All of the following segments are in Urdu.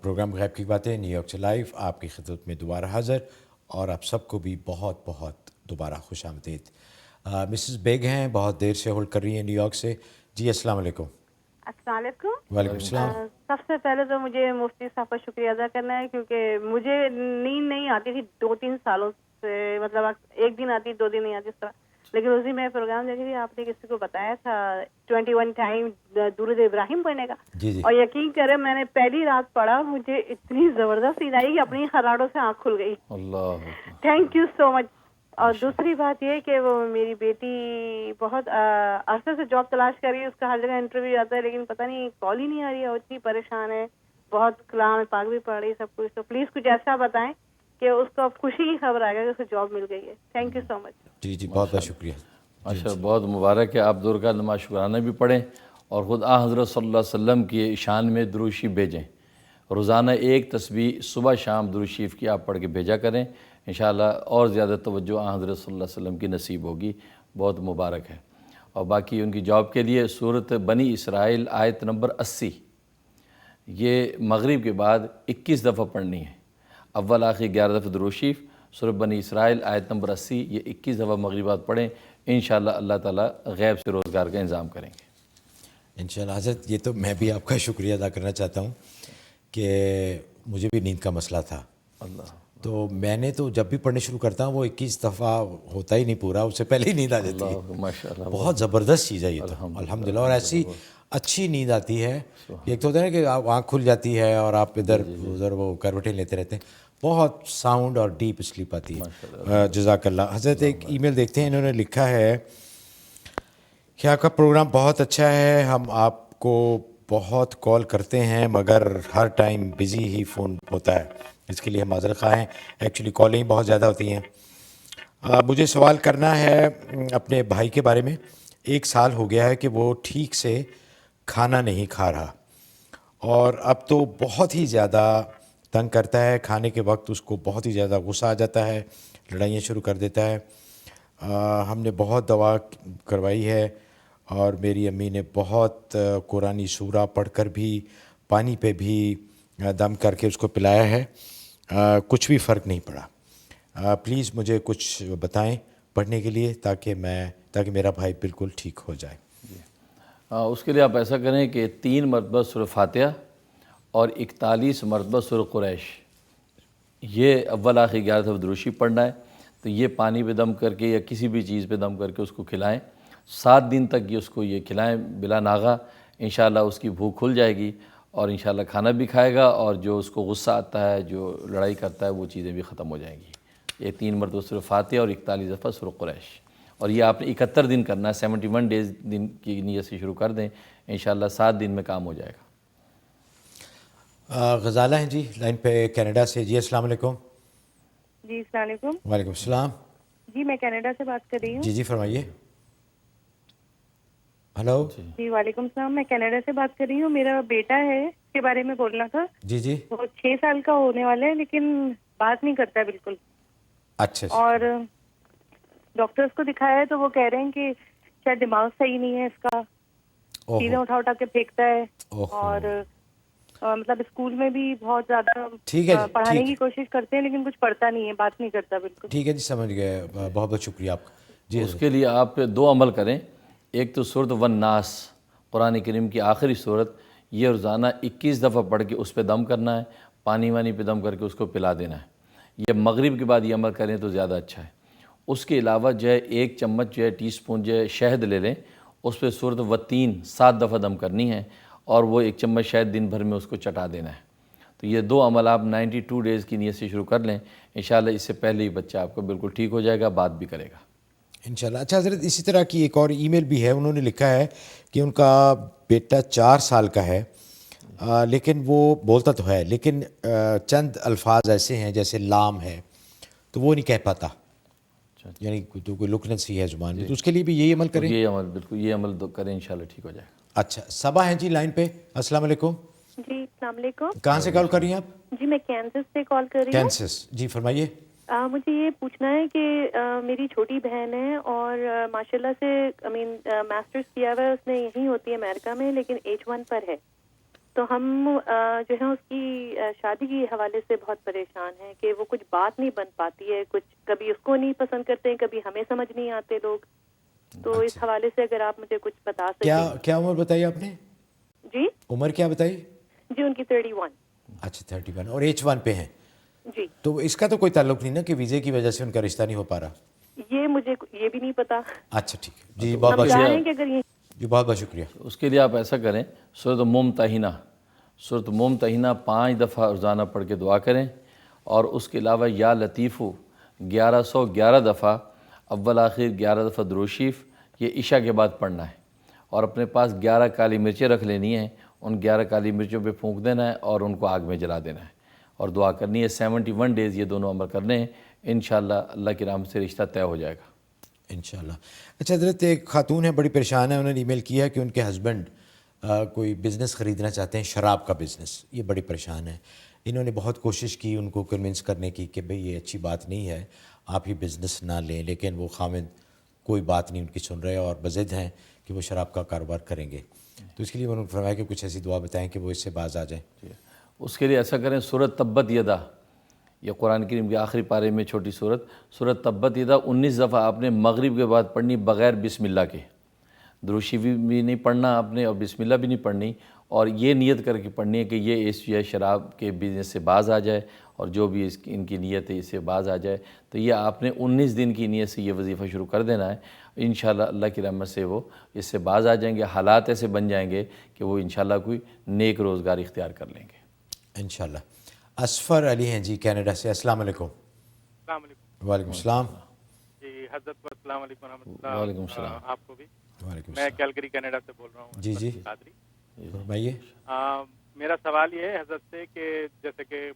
پروگرام غیب کی باتیں نیو یارک سے لائیو آپ کی خدمت میں دوبارہ حاضر، اور آپ سب کو بھی بہت بہت دوبارہ خوش آمدید۔ مسز بیگ ہیں، بہت دیر سے ہولڈ کر رہی ہیں نیو یارک سے۔ جی السلام علیکم۔ السلام علیکم۔ وعلیکم السلام۔ سب سے پہلے تو مجھے مفتی صاحب کا شکریہ ادا کرنا ہے، کیونکہ مجھے نیند نہیں آتی تھی 2-3 سالوں سے، مطلب ایک دن آتی 2 دن نہیں آتی اس طرح، لیکن اسی میں پروگرام دیکھی تھی، آپ نے کسی کو بتایا تھا 21 ٹائم درود ابراہیم پڑھنے کا، جی جی اور یقین کریں میں نے پہلی رات پڑھا، مجھے اتنی زبردست نیند آئی کہ اپنی خراڑوں سے آنکھ کھل گئی۔ اللہ تھینک یو سو مچ۔ اور دوسری بات یہ کہ وہ میری بیٹی بہت عرصے سے جاب تلاش کر رہی ہے، اس کا ہر جگہ انٹرویو آتا ہے لیکن پتہ نہیں کال ہی نہیں آ رہی ہے، وہ اتنی پریشان ہے، بہت کلام پاک بھی پڑھ رہی ہے سب کچھ، تو پلیز کچھ ایسا بتائیں کہ اس کو اب خوشی کی خبر آئے گا کہ اسے جاب مل گئی ہے۔ تھینک یو سو مچ۔ جی جی بہت بہت شکریہ۔ ماشاء اللہ، بہت مبارک ہے۔ آپ دور کا نماز شکرانہ بھی پڑھیں اور خود حضرت صلی اللہ علیہ وسلم کی شان میں درود شریف بھیجیں۔ روزانہ ایک تسبیح صبح شام درود شریف کی آپ پڑھ کے بھیجا کریں، انشاءاللہ اور زیادہ توجہ حضرت صلی اللہ علیہ وسلم کی نصیب ہوگی، بہت مبارک ہے۔ اور باقی ان کی جاب کے لیے سورۃ بنی اسرائیل آیت نمبر 80 یہ مغرب کے بعد 21 دفعہ پڑھنی ہے، اول آخر 11 دفعہ درود شریف، سورۃ بنی اسرائیل آیت نمبر 80 یہ 21 دفعہ مغرب بعد پڑھیں، انشاءاللہ اللہ تعالیٰ غیب سے روزگار کا انتظام کریں گے۔ انشاءاللہ حضرت، یہ تو میں بھی آپ کا شکریہ ادا کرنا چاہتا ہوں کہ مجھے بھی نیند کا مسئلہ تھا، اللہ تو میں نے تو جب بھی پڑھنے شروع کرتا ہوں وہ 21 دفعہ ہوتا ہی نہیں پورا، اس سے پہلے ہی نیند آ جاتی ہے۔ اللہ ماشاءاللہ، بہت زبردست چیز ہے یہ تو الحمدللہ، اور ایسی اچھی نیند آتی ہے۔ ایک تو ہوتا ہے نا کہ آنکھ کھل جاتی ہے اور آپ ادھر ادھر وہ کروٹیں لیتے رہتے ہیں، بہت ساؤنڈ اور ڈیپ سلیپ آتی ہے۔ جزاک اللہ۔ حضرت ایک ای میل دیکھتے ہیں، انہوں نے لکھا ہے کہ آپ کا پروگرام بہت اچھا ہے، ہم آپ کو بہت کال کرتے ہیں مگر ہر ٹائم بزی ہی فون ہوتا ہے، اس کے لیے ہم معذرت خواہ ہیں، ایکچولی کالیں بہت زیادہ ہوتی ہیں۔ مجھے سوال کرنا ہے اپنے بھائی کے بارے میں۔ 1 سال ہو گیا ہے کہ وہ ٹھیک سے کھانا نہیں کھا رہا، اور اب تو بہت ہی زیادہ تنگ کرتا ہے، کھانے کے وقت اس کو بہت ہی زیادہ غصہ آ جاتا ہے، لڑائیاں شروع کر دیتا ہے۔ ہم نے بہت دوا کروائی ہے، اور میری امی نے بہت قرآنی سورہ پڑھ کر بھی، پانی پہ بھی دم کر کے اس کو پلایا ہے، کچھ بھی فرق نہیں پڑا۔ پلیز مجھے کچھ بتائیں پڑھنے کے لیے تاکہ میرا بھائی بالکل ٹھیک ہو جائے۔ اس کے لیے آپ ایسا کریں کہ 3 مرتبہ سورہ فاتحہ اور 41 مرتبہ سورہ قریش، یہ اول آخر 11 دفعہ درود شریف پڑھنا ہے، تو یہ پانی پہ دم کر کے یا کسی بھی چیز پہ دم کر کے اس کو کھلائیں، 7 دن تک یہ اس کو یہ کھلائیں بلا ناغہ، انشاءاللہ اس کی بھوک کھل جائے گی، اور انشاءاللہ کھانا بھی کھائے گا، اور جو اس کو غصہ آتا ہے، جو لڑائی کرتا ہے، وہ چیزیں بھی ختم ہو جائیں گی۔ یہ 3 مرتبہ سورہ فاتحہ اور 41 دفعہ سورہ قریش، اور یہ آپ نے 71 دن کرنا ہے، 71 ڈیز دن کی نیت سے شروع کر دیں، انشاءاللہ 7 دن میں کام ہو جائے گا۔ غزالہ ہیں جی لائن پہ کینیڈا سے۔ جی السلام علیکم۔ جی السلام علیکم۔ وعلیکم السلام۔ جی میں کینیڈا سے بات کر رہی ہوں۔ جی جی فرمائیے۔ ہلو۔ جی وعلیکم السلام، میں کینیڈا سے بات کر رہی ہوں۔ میرا بیٹا ہے، اس کے بارے میں بولنا تھا۔ جی جی۔ وہ 6 سال کا ہونے والا ہے، لیکن بات نہیں کرتا بالکل، اچھا اور ڈاکٹرز کو دکھایا ہے تو وہ کہہ رہے ہیں کہ شاید دماغ صحیح نہیں ہے اس کا، چیزیں اٹھا اٹھا کے پھینکتا ہے، اور مطلب اسکول میں بھی بہت زیادہ پڑھانے کی کوشش کرتے ہیں لیکن کچھ پڑھتا نہیں ہے، بات نہیں کرتا بالکل۔ ٹھیک ہے جی، سمجھ گئے، بہت بہت شکریہ آپ کا۔ جی اس کے لیے آپ 2 عمل کریں، ایک تو سورۃ والناس قرآن کریم کی آخری سورت، یہ روزانہ 21 دفعہ پڑھ کے اس پہ دم کرنا ہے، پانی وانی پہ دم کر کے اس کو پلا دینا ہے۔ یہ مغرب کے بعد یہ عمل کریں تو زیادہ اچھا ہے۔ اس کے علاوہ جو ہے 1 چمچ جو ہے ٹی سپون جو ہے شہد لے لیں، اس پہ سورۃ والتین 7 دفعہ دم کرنی ہے، اور وہ 1 چمچ شہد دن بھر میں اس کو چٹا دینا ہے۔ تو یہ 2 عمل آپ 92 ڈیز کی نیت سے شروع کر لیں، انشاءاللہ اس سے پہلے ہی بچہ آپ کو بالکل ٹھیک ہو جائے گا، بات بھی کرے گا انشاءاللہ۔ اچھا حضرت، اسی طرح کی ایک اور ای میل بھی ہے، انہوں نے لکھا ہے کہ ان کا بیٹا 4 سال کا ہے، لیکن وہ بولتا تو ہے، لیکن چند الفاظ ایسے ہیں جیسے لام ہے تو وہ نہیں کہہ پاتا، یعنی کوئی لکنت سی ہے زبان میں، تو اس کے لیے بھی یہی عمل کریں؟ یہ عمل بالکل یہ عمل کریں، انشاءاللہ ٹھیک ہو جائے گا۔ اچھا، صبا ہیں جی لائن پہ۔ السلام علیکم۔ جی السلام علیکم۔ کہاں سے کال کر رہی ہیں آپ؟ جی میں کینسس سے کال کر رہی ہوں۔ کینسس، جی فرمائیے۔ مجھے یہ پوچھنا ہے کہ میری چھوٹی بہن ہے، اور ماشاءاللہ سے ماسٹرز کیا ہوا ہے اس نے، یہیں ہوتی ہے امریکہ میں، لیکن H1 پر ہے، تو ہم جو ہے اس کی شادی کے حوالے سے بہت پریشان ہیں کہ وہ کچھ بات نہیں بن پاتی ہے، کچھ کبھی اس کو نہیں پسند کرتے ہیں، کبھی ہمیں سمجھ نہیں آتے لوگ. تو اس حوالے سے اگر آپ مجھے کچھ بتا سکیں. کیا عمر بتائی آپ نے؟ جی عمر کیا بتائی؟ جی ان کی 31. اچھا 31 اور H1 پہ ہیں. جی تو اس کا تو کوئی تعلق نہیں نا کہ ویزے کی وجہ سے ان کا رشتہ نہیں ہو پا رہا؟ یہ مجھے یہ بھی نہیں پتا. اچھا ٹھیک ہے جی، بہت ہم بہت چاہ شکریہ. رہے ہیں کہ اگر یہ جی بہت بہت شکریہ. اس کے لیے آپ ایسا کریں، سورۃ ممتحنہ 5 دفعہ روزانہ پڑھ کے دعا کریں، اور اس کے علاوہ یا لطیفو 1111 دفعہ، اول آخر 11 دفعہ درود شریف، یہ عشاء کے بعد پڑھنا ہے. اور اپنے پاس 11 کالی مرچیں رکھ لینی ہیں، ان 11 کالی مرچوں پہ پھونک دینا ہے اور ان کو آگ میں جلا دینا ہے اور دعا کرنی ہے. 71 ڈیز یہ دونوں عمل کرنے ہیں، انشاءاللہ اللہ کی رحمت سے رشتہ طے ہو جائے گا انشاءاللہ. اچھا حضرت، ایک خاتون ہے بڑی پریشان ہے، انہوں نے ای میل کیا ہے کہ ان کے ہسبینڈ کوئی بزنس خریدنا چاہتے ہیں، شراب کا بزنس. یہ بڑی پریشان ہے. انہوں نے بہت کوشش کی ان کو کنونس کرنے کی کہ بھئی یہ اچھی بات نہیں ہے، آپ ہی بزنس نہ لیں، لیکن وہ خامد کوئی بات نہیں ان کی سن رہے اور بضد ہیں کہ وہ شراب کا کاروبار کریں گے. تو اس کے لیے انہوں نے فرمایا کہ کچھ ایسی دعا بتائیں کہ وہ اس سے باز آ جائیں. اس کے لیے ایسا کریں، سورۃ تبت یدا، یہ قرآن کریم کے آخری پارے میں چھوٹی سورۃ تبت یدا 19 دفعہ آپ نے مغرب کے بعد پڑھنی، بغیر بسم اللہ کے. درود شریف بھی نہیں پڑھنا آپ نے اور بسم اللہ بھی نہیں پڑھنی، اور یہ نیت کر کے پڑھنی ہے کہ یہ اس شراب کے بزنس سے باز آ جائے، اور جو بھی ان کی نیت ہے اس سے باز آ جائے. تو یہ آپ نے 19 دن کی نیت سے یہ وظیفہ شروع کر دینا ہے. انشاءاللہ اللہ کی رحمت سے وہ اس سے باز آ جائیں گے، حالات ایسے بن جائیں گے کہ وہ انشاءاللہ کوئی نیک روزگار اختیار کر لیں گے انشاءاللہ. اسفر علی ہیں جی کینیڈا سے. السلام علیکم. السلام علیکم. وعلیکم السلام. جی حضرت کو السلام علیکم ورحمۃ اللہ. وعلیکم السلام. آپ کو بھی. وعلیکم میں السلام. کیلگری کینیڈا سے بول رہا ہوں. جی جی قادری. فرمائیے. میرا سوال یہ ہے حضرت سے کہ جیسے کہ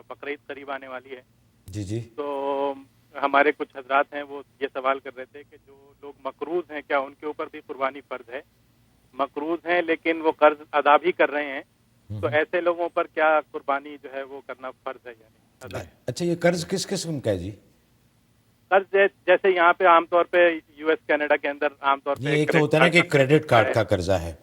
بقرعید قریب آنے والی ہے، جی جی تو ہمارے کچھ حضرات ہیں وہ یہ سوال کر رہے تھے کہ جو لوگ مقروض ہیں کیا ان کے اوپر بھی قربانی فرض ہے؟ مقروض ہیں لیکن وہ قرض ادا بھی کر رہے ہیں، تو ایسے لوگوں پر کیا قربانی جو ہے وہ کرنا فرض ہے یعنی؟ اچھا یہ قرض کس قسم کا ہے جی؟ قرض جیسے یہاں پہ عام طور پہ یو ایس کینیڈا کے اندر عام طور پہ ایک تو ہوتا ہے نا کہ کریڈٹ کارڈ کا قرضہ ہے،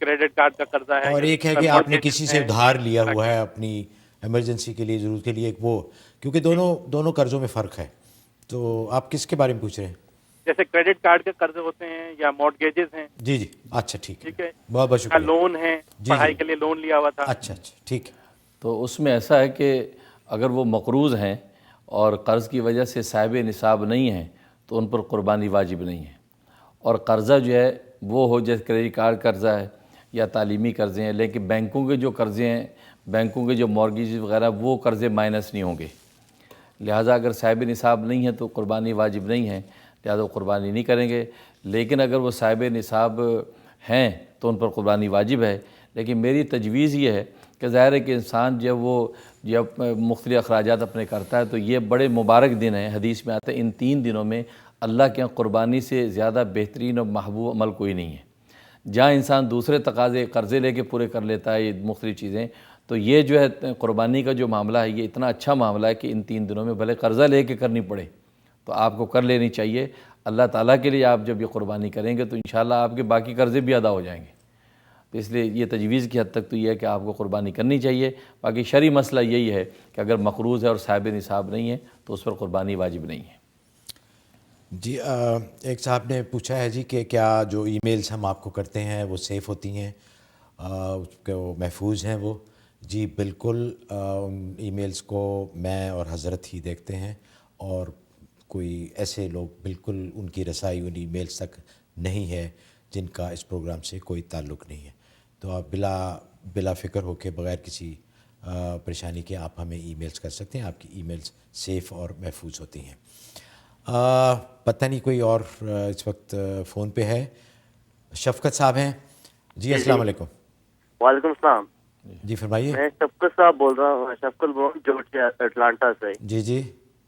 کریڈٹ کارڈ کا قرضہ ہے، اور ایک ہے کہ آپ نے کسی سے ادھار لیا ہوا ہے اپنی ایمرجنسی کے لیے، ضرورت کے لیے. ایک وہ، کیونکہ دونوں قرضوں میں فرق ہے. تو آپ کس کے بارے میں پوچھ رہے ہیں؟ جیسے کریڈٹ کارڈ کے قرض ہوتے ہیں یا مارٹگیجز ہیں. جی جی اچھا ٹھیک ٹھیک ہے. بہت بہت شکریہ. لون ہے، پڑھائی کے لیے لون لیا ہوا تھا. اچھا ٹھیک ہے. تو اس میں ایسا ہے کہ اگر وہ مقروض ہیں اور قرض کی وجہ سے صاحب نصاب نہیں ہیں تو ان پر قربانی واجب نہیں ہے. اور قرضہ جو ہے وہ ہو جیسے کریڈٹ کارڈ قرضہ ہے یا تعلیمی قرضے ہیں، لیکن بینکوں کے جو قرضے ہیں، بینکوں کے جو مارگیج وغیرہ، وہ قرضے مائنس نہیں ہوں گے. لہٰذا اگر صاحب نصاب نہیں ہے تو قربانی واجب نہیں ہے، لہٰذا وہ قربانی نہیں کریں گے. لیکن اگر وہ صاحب نصاب ہیں تو ان پر قربانی واجب ہے. لیکن میری تجویز یہ ہے کہ ظاہر ہے کہ انسان جب مختلف اخراجات اپنے کرتا ہے تو یہ بڑے مبارک دن ہیں. حدیث میں آتا ہے ان 3 دنوں میں اللہ کے یہاں قربانی سے زیادہ بہترین اور محبوب عمل کوئی نہیں ہے. جہاں انسان دوسرے تقاضے قرضے لے کے پورے کر لیتا ہے، یہ مختلف چیزیں، تو یہ جو ہے قربانی کا جو معاملہ ہے یہ اتنا اچھا معاملہ ہے کہ ان 3 دنوں میں بھلے قرضہ لے کے کرنی پڑے تو آپ کو کر لینی چاہیے. اللہ تعالیٰ کے لیے آپ جب یہ قربانی کریں گے تو انشاءاللہ آپ کے باقی قرضے بھی ادا ہو جائیں گے. تو اس لیے یہ تجویز کی حد تک تو یہ ہے کہ آپ کو قربانی کرنی چاہیے. باقی شرعی مسئلہ یہی ہے کہ اگر مقروض ہے اور صاحب نصاب نہیں ہے تو اس پر قربانی واجب نہیں ہے. جی ایک صاحب نے پوچھا ہے جی کہ کیا جو ای میلز ہم آپ کو کرتے ہیں وہ سیف ہوتی ہیں، کہ وہ محفوظ ہیں وہ؟ جی بالکل، ان ای میلز کو میں اور حضرت ہی دیکھتے ہیں، اور کوئی ایسے لوگ بالکل ان کی رسائی ان ای میلز تک نہیں ہے جن کا اس پروگرام سے کوئی تعلق نہیں ہے. تو آپ بلا فکر ہو کے بغیر کسی پریشانی کے آپ ہمیں ای میلز کر سکتے ہیں. آپ کی ای میلز سیف اور محفوظ ہوتی ہیں. پتہ نہیں کوئی اور اس وقت فون پہ ہے. شفقت صاحب ہیں جی. السلام علیکم. وعلیکم السلام. جی فرمائیے. میں شفقت صاحب بول رہا ہوں، شفقت بول رہا ہوں جورجیا اٹلانٹا سے. جی جی.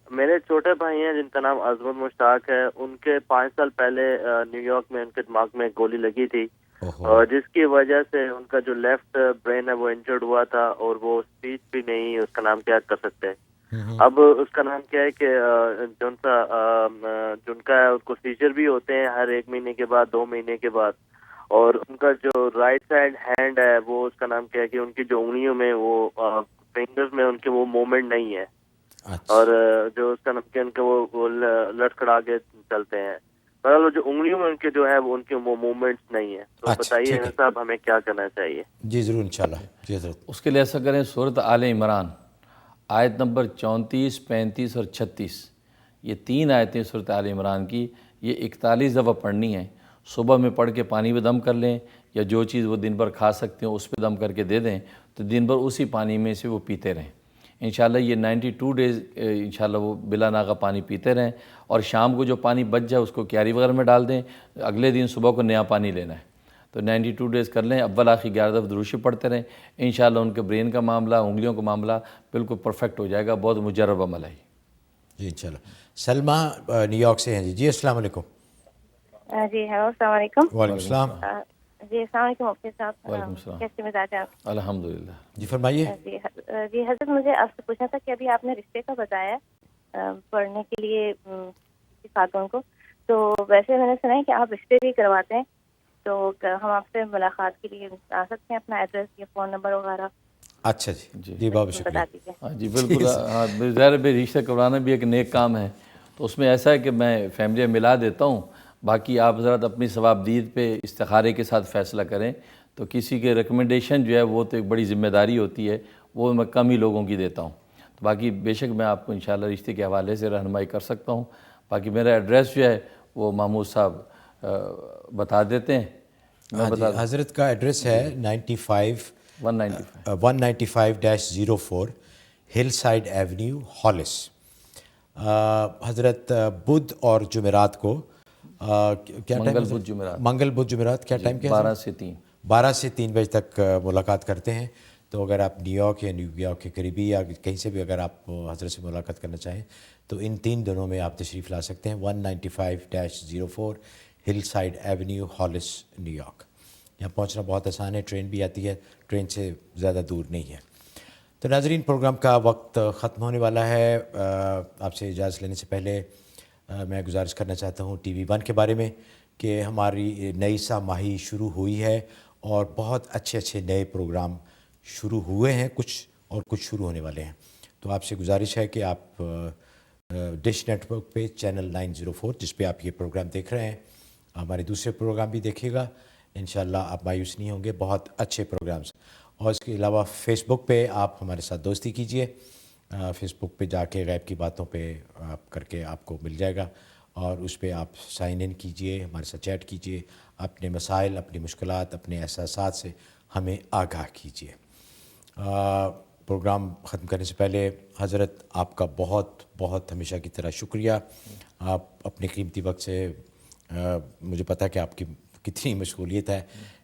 میرے چھوٹے بھائی ہیں جن کا نام عظمت مشتاق ہے. ان کے 5 سال پہلے نیو یارک میں ان کے دماغ میں گولی لگی تھی، اور جس کی وجہ سے ان کا جو لیفٹ برین ہے وہ انجرڈ ہوا تھا، اور وہ اسپیچ بھی نہیں اس کا نام کیا کر سکتے. اب اس کا نام کیا ہے کہ جن کا اس کو سیجر بھی ہوتے ہیں ہر 1 مہینے کے بعد 2 مہینے کے بعد، اور ان کا جو رائٹ سائڈ ہینڈ ہے وہ اس کا نام کیا ہے کہ ان کی جو انگلیوں میں وہ فنگرز میں ان کے وہ موومنٹ نہیں ہے, اور جو اس کا نام کیا ان کے وہ لڑکھڑا کے چلتے ہیں. بہرحال جو انگلیوں میں ان کے جو ہے وہ ان کے وہ موومنٹس نہیں ہے. تو بتائیے صاحب ہمیں کیا کرنا چاہیے؟ جی ضرور انشاءاللہ. جی حضرت. اس کے لیے ایسا کریں, سورۃ آل عمران آیت نمبر 34, 35 اور 36, یہ 3 آیتیں سورۃ آل عمران کی, یہ 41 دفعہ پڑھنی ہیں. صبح میں پڑھ کے پانی میں دم کر لیں, یا جو چیز وہ دن بھر کھا سکتے ہیں اس پہ دم کر کے دے دیں, تو دن بھر اسی پانی میں سے وہ پیتے رہیں. انشاءاللہ یہ 92 ڈیز انشاءاللہ وہ بلا ناغہ پانی پیتے رہیں, اور شام کو جو پانی بچ جائے اس کو کیاری وغیرہ میں ڈال دیں, اگلے دن صبح کو نیا پانی لینا ہے. تو 92 ڈیز کر لیں, اول آخر 11 دفعہ درود شریف پڑھتے رہیں. انشاءاللہ ان کے برین کا معاملہ, انگلیوں کا معاملہ بالکل پرفیکٹ ہو جائے گا. بہت مجرب عمل ہے. جی انشاءاللہ. سلمہ نیو یارک سے ہیں. جی السلام علیکم. جی ہیلو, السلام علیکم. وعلیکم السلام. جی السلام علیکم مفتی صاحب. وعلیکم السلام. کیسے مزاج ہیں آپ؟ الحمدللہ. جی فرمائیے. جی حضرت, مجھے آپ سے پوچھنا تھا کہ ابھی آپ نے رشتے کا بتایا پڑھنے کے لیے کسی خاتون کو, تو ویسے میں نے سنا ہے کہ آپ رشتے بھی کرواتے ہیں, تو ہم آپ سے ملاقات کے لیے آ سکتے ہیں؟ اپنا ایڈریس یا فون نمبر وغیرہ. اچھا جی جی بہت شکریہ. بتا دیجیے. ہاں جی بالکل. ہاں ظاہر ہے رشتہ کروانا بھی ایک نیک کام ہے, تو اس میں ایسا ہے کہ میں فیملی ملا دیتا ہوں, باقی آپ حضرات اپنی ثوابدید پہ استخارے کے ساتھ فیصلہ کریں. تو کسی کے ریکمنڈیشن جو ہے وہ تو ایک بڑی ذمہ داری ہوتی ہے, وہ میں کم ہی لوگوں کی دیتا ہوں. تو باقی بے شک میں آپ کو انشاءاللہ رشتے کے حوالے سے رہنمائی کر سکتا ہوں. باقی میرا ایڈریس جو ہے وہ محمود صاحب بتا دیتے ہیں. میں بتا دوں. حضرت کا ایڈریس ہے 195-04 ہل سائڈ ایونیو ہالس. حضرت بدھ اور جمعرات کو کیا ٹائم؟ منگل بدھ جمعرات کیا ٹائم کیا؟ 12 سے 3 بجے تک ملاقات کرتے ہیں. تو اگر آپ نیو یارک یا نیو یارک کے قریبی یا کہیں سے بھی اگر آپ حضرت سے ملاقات کرنا چاہیں تو ان 3 دنوں میں آپ تشریف لا سکتے ہیں. 195-04 ہل side avenue halls new York. یہاں پہنچنا بہت آسان ہے, ٹرین بھی آتی ہے, ٹرین سے زیادہ دور نہیں ہے. تو ناظرین پروگرام کا وقت ختم ہونے والا ہے. آپ سے اجازت لینے سے پہلے میں گزارش کرنا چاہتا ہوں ٹی وی 1 کے بارے میں کہ ہماری نئی سہ ماہی شروع ہوئی ہے اور بہت اچھے نئے پروگرام شروع ہوئے ہیں, کچھ شروع ہونے والے ہیں. تو آپ سے گزارش ہے کہ آپ ڈش نیٹ ورک پہ چینل 904 جس پہ آپ یہ پروگرام دیکھ رہے ہیں, ہمارے دوسرے پروگرام بھی دیکھیے گا. انشاءاللہ آپ مایوس نہیں ہوں گے, بہت اچھے پروگرامز. اور اس کے علاوہ فیس بک پہ آپ ہمارے ساتھ دوستی کیجئے. فیس بک پہ جا کے غیب کی باتوں پہ آپ کر کے آپ کو مل جائے گا, اور اس پہ آپ سائن ان کیجئے, ہمارے ساتھ چیٹ کیجئے, اپنے مسائل, اپنی مشکلات, اپنے احساسات سے ہمیں آگاہ کیجئے. پروگرام ختم کرنے سے پہلے حضرت آپ کا بہت بہت ہمیشہ کی طرح شکریہ. آپ اپنے قیمتی وقت سے, مجھے پتہ ہے کہ آپ کی کتنی مشغولیت ہے,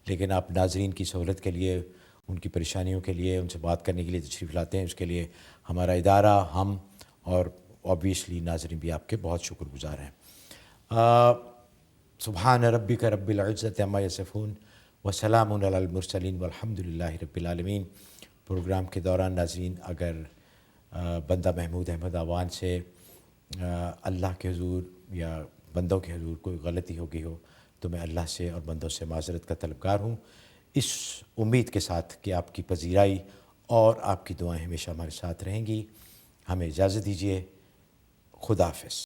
لیکن آپ ناظرین کی سہولت کے لیے, ان کی پریشانیوں کے لیے, ان سے بات کرنے کے لیے تشریف لاتے ہیں. اس کے لیے ہمارا ادارہ, ہم اور اوبویسلی ناظرین بھی آپ کے بہت شکر گزار ہیں. سبحان ربک رب العزت عما یصفون وسلام علی المرسلین والحمد للہ رب العالمین. پروگرام کے دوران ناظرین اگر بندہ محمود احمد آوان سے اللہ کے حضور یا بندوں کے حضور کوئی غلطی ہو گئی ہو تو میں اللہ سے اور بندوں سے معذرت کا طلبگار ہوں, اس امید کے ساتھ کہ آپ کی پذیرائی اور آپ کی دعائیں ہمیشہ ہمارے ساتھ رہیں گی. ہمیں اجازت دیجیے. خدا حافظ.